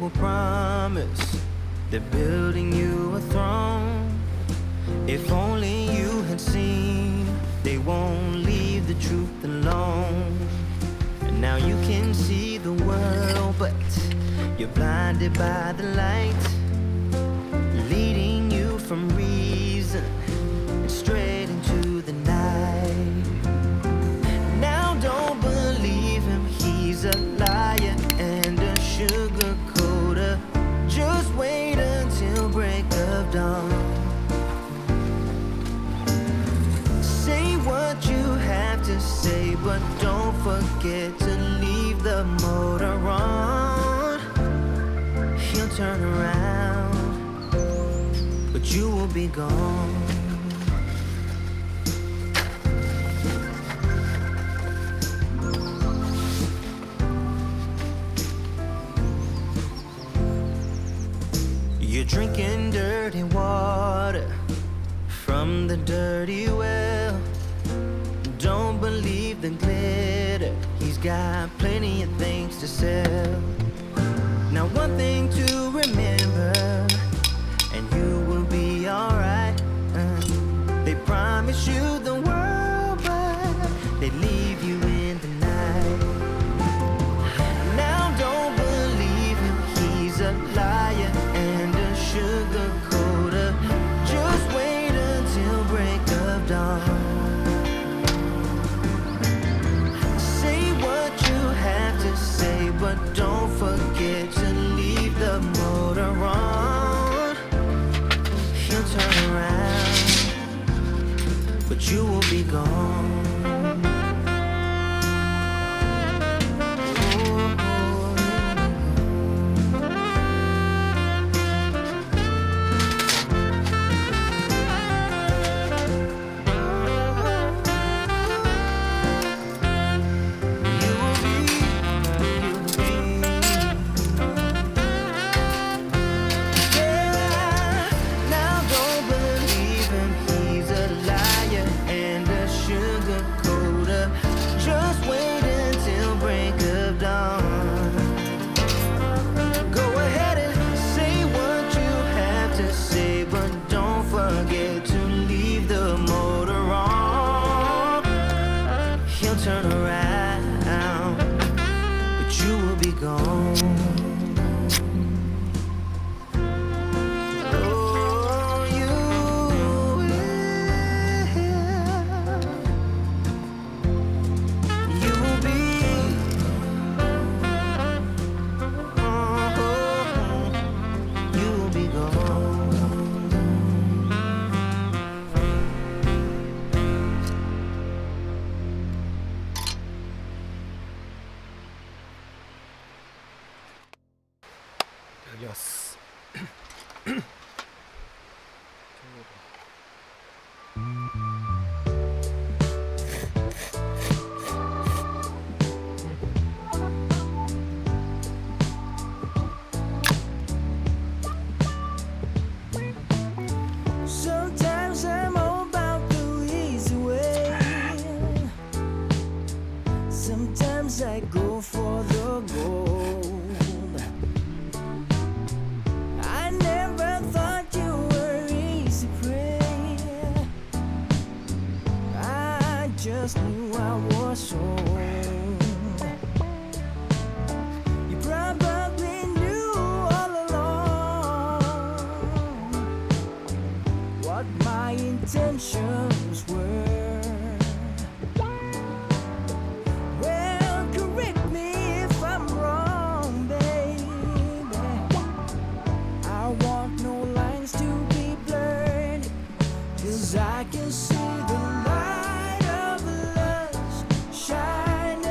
will promise they're building you a throne. If only you had seen, they won't leave the truth alone. And now you can see the world, but you're blinded by the light, leading you from reason and straight into the night. Now don't believe him, he's a liar and a sugar coater. Just wait until break of dawn. Say what you have to say, but don't forget to leave the motor on. He'll turn around, but you will be gone. You're drinking dirty water from the dirty well. Don't believe the glitter, he's got plenty of things to sell. Now one thing to remember, and you will be alright. They promise you the world, but they leave you in the night. Now don't believe him, he's a liar and a sugar coater. Just wait until break of dawn. Say what you have to say, but don't forget to leave the motor on. He'll turn around, but you will be gone. Turn around, but you will be gone. Oh, you will. You will be. Oh, you will be gone. Yes. Sometimes I'm all about the easy way. Sometimes I go for the gold. I never thought you were easy prey. I just knew I was sold. You probably knew all along what my intentions were. Well, correct me if I'm wrong, baby. I want no lines to be blurred, 'cause I can see the light of lust shine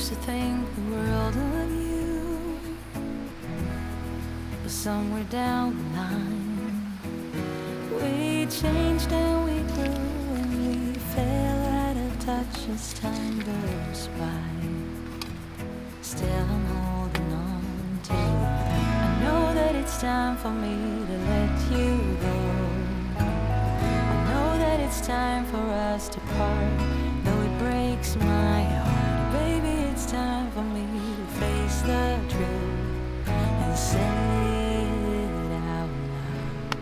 used to think the world of you, but somewhere down the line we changed and we grew and we fell out of touch as time goes by. Still I'm holding on to you. I know that it's time for me to let you go. I know that it's time for us to part, though it breaks my heart. Baby, it's time for me to face the truth and say it out loud.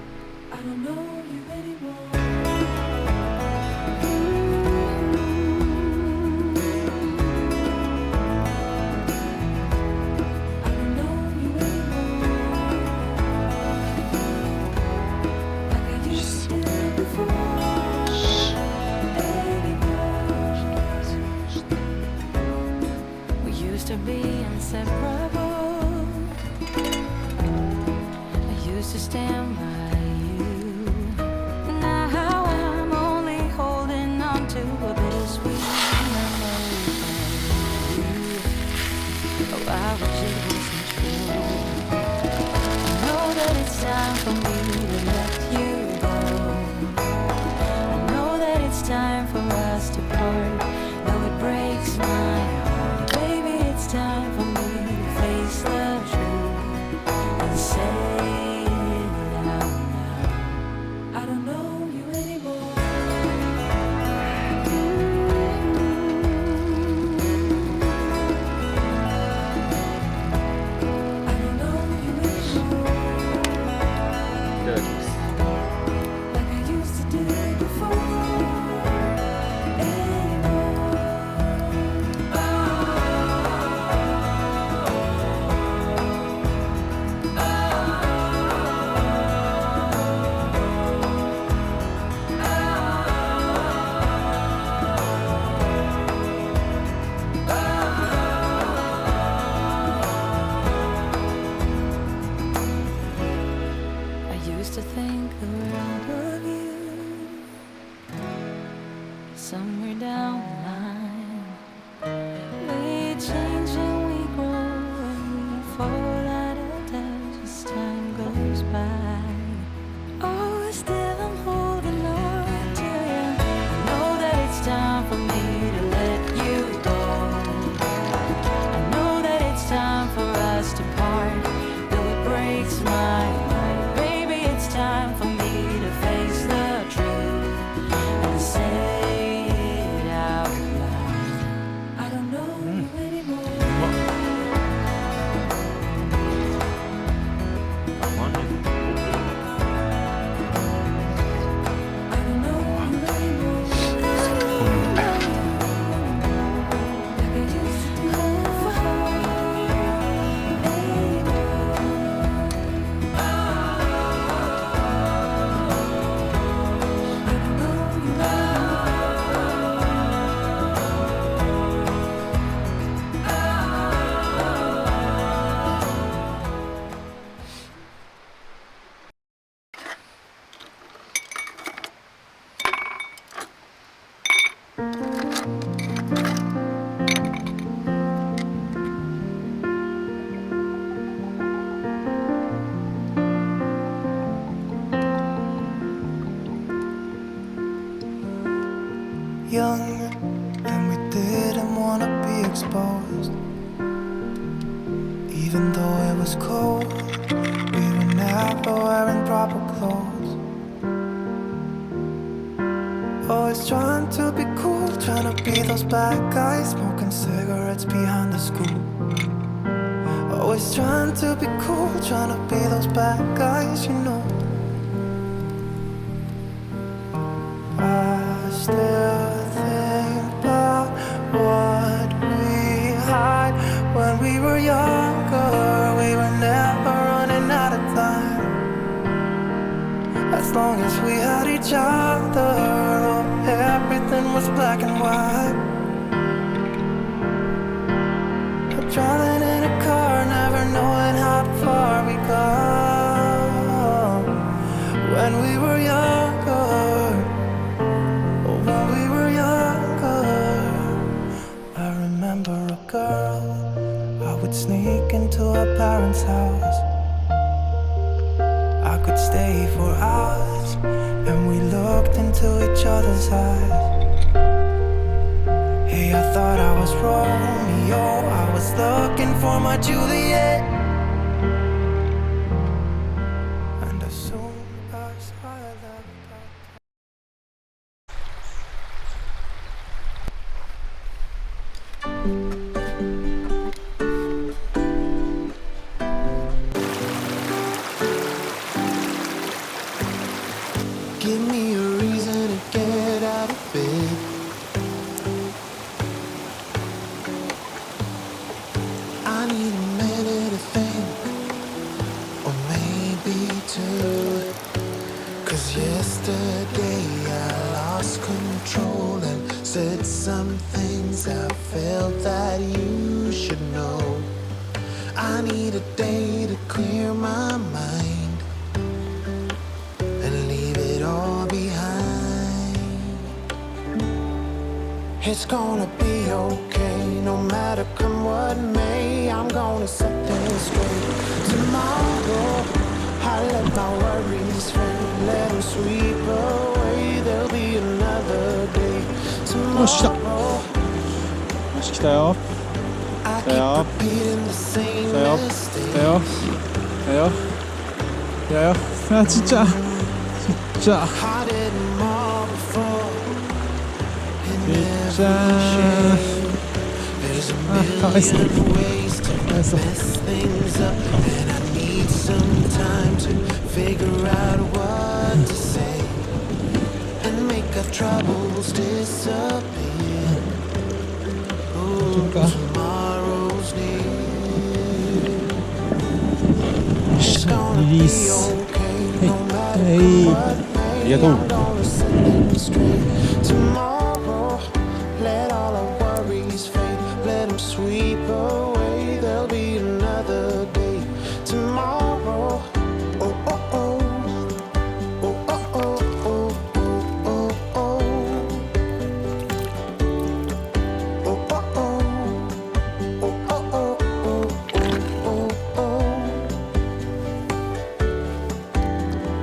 I don't know you anymore. To be inseparable, I used to stand by you. Now I'm only holding on to a bittersweet memory of you. Oh, I wish it wasn't true. I know that it's time for me to let you go. I know that it's time for us to part, though it breaks my heart. It's time for me to face the truth and say it out loud. I don't know you anymore. I don't know you anymore. Like I used to do before. To think the world of you, somewhere down the line we change and we grow and we fall out of touch as time goes by. Oh, still I'm holding on to you. I know that it's time for me to let you go. I know that it's time for us to part, though it breaks my heart. It's time for me to face the truth and say it out loud. I don't know you anymore. I don't know you anymore. Like I used to do before. Young, and we didn't want to be exposed. Even though it was cold, we were never wearing proper clothes. Always trying to be cool, trying to be those bad guys, smoking cigarettes behind the school. Always trying to be cool, trying to be those bad guys, you know. I still what we hide when we were younger. We were never running out of time. As long as we had each other, oh, everything was black and white. Driving in a car, never knowing how far we go. When we were younger, when we were younger, I remember a girl parents' house. I could stay for hours, and we looked into each other's eyes. Hey, I thought I was Romeo, I was looking for my Juliet. And as soon as I left, Give me a reason to get out of bed. I need a minute to think, or maybe two. 'Cause yesterday I lost control and said some things I felt that you should know. I need a day to clear my mind and leave it all behind. It's gonna be okay, no matter come what may. I'm gonna set things straight. Tomorrow, I let my worries fade, let them sweep away. There'll be another day. Tomorrow, よし来たよ I 来たよ keep repeating the same 来たよ mistake. 来たよ来たよ来たよあちっちゃちっちゃ I did them all before. And ちっちゃ there's a あかわいそう million ways to かわいそう mess things up, and I need some time to figure out what to say and make our troubles disappear. Oh, tomorrow's near. It's gonna be Release. okay, no matter Hey. what may. ありがとう I'm gonna set things straight. Tomorrow, let all our worries fade, let them sweep away. There'll be another day. Tomorrow, oh oh oh, oh oh oh oh oh oh oh, oh oh oh, oh oh oh oh oh oh.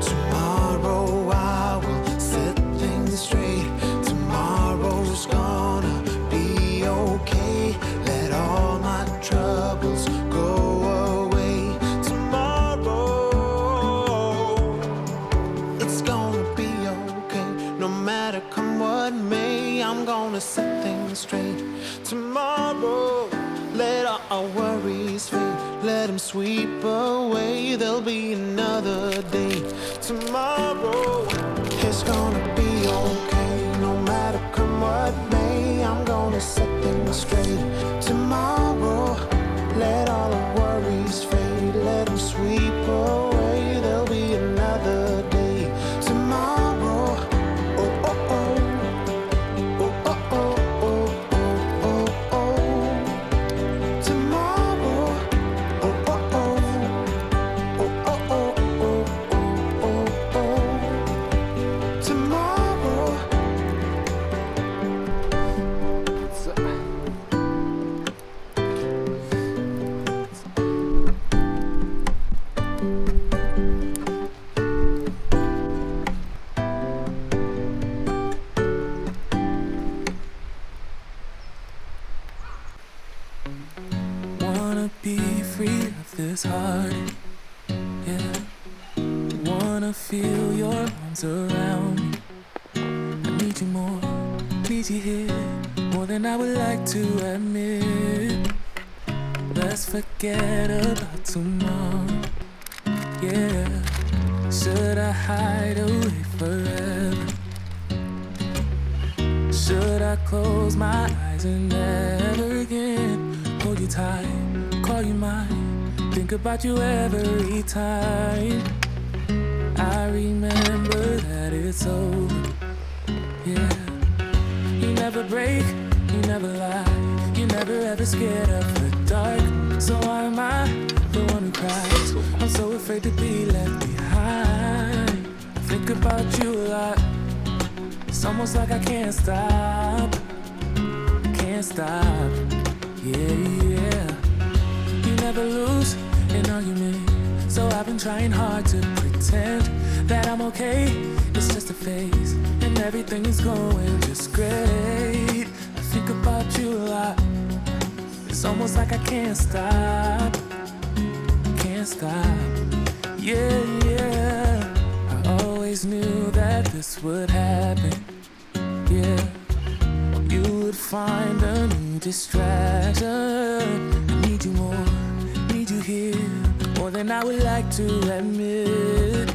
Tomorrow I will set things straight. Tomorrow's gonna be okay. Let all my troubles go away. Tomorrow, it's gonna be okay. No matter come what may, I'm gonna set things straight. Tomorrow, let all our worries fade, let them sweep away. There'll be another day. Tomorrow, it's gonna be okay. No matter come what may, I'm gonna set things straight. Tomorrow, let all our worries fade, let them sweep away. There'll be another day. Tomorrow, oh oh oh, oh oh oh oh oh oh oh. Tomorrow, oh oh oh, oh oh oh oh oh oh oh. Tomorrow. Wanna be free of this heart, yeah. Wanna feel your arms around me. I need you more, need you here, more than I would like to admit. Let's forget about tomorrow, yeah. Should I hide away forever? Should I close my eyes and never again hold you tight, call you mine, think about you every time? I remember that it's over, yeah. You never break, you never lie, you never ever scared of the dark. So why am I the one who cries? I'm so afraid to be left behind. I think about you a lot. It's almost like I can't stop, yeah, yeah. You never lose, an argument. So I've been trying hard to pretend that I'm okay. It's just a phase, and everything is going just great. I think about you a lot. It's almost like I can't stop. Can't stop. Yeah, yeah. I always knew that this would happen. Yeah. You would find a new distraction. I need you more, need you here, more than I would like to admit.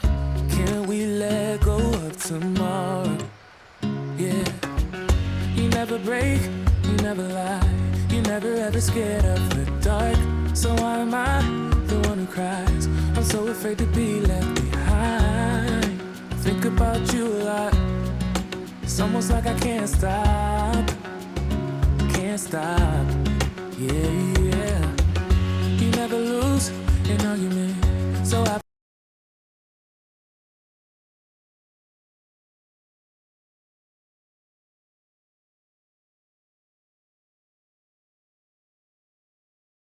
Can we let go of tomorrow? Yeah. You never break, you never lie, you never ever scared of the dark. So why am I the one who cries? I'm so afraid to be left behind. I think about you a lot. It's almost like I can't stop. Can't stop.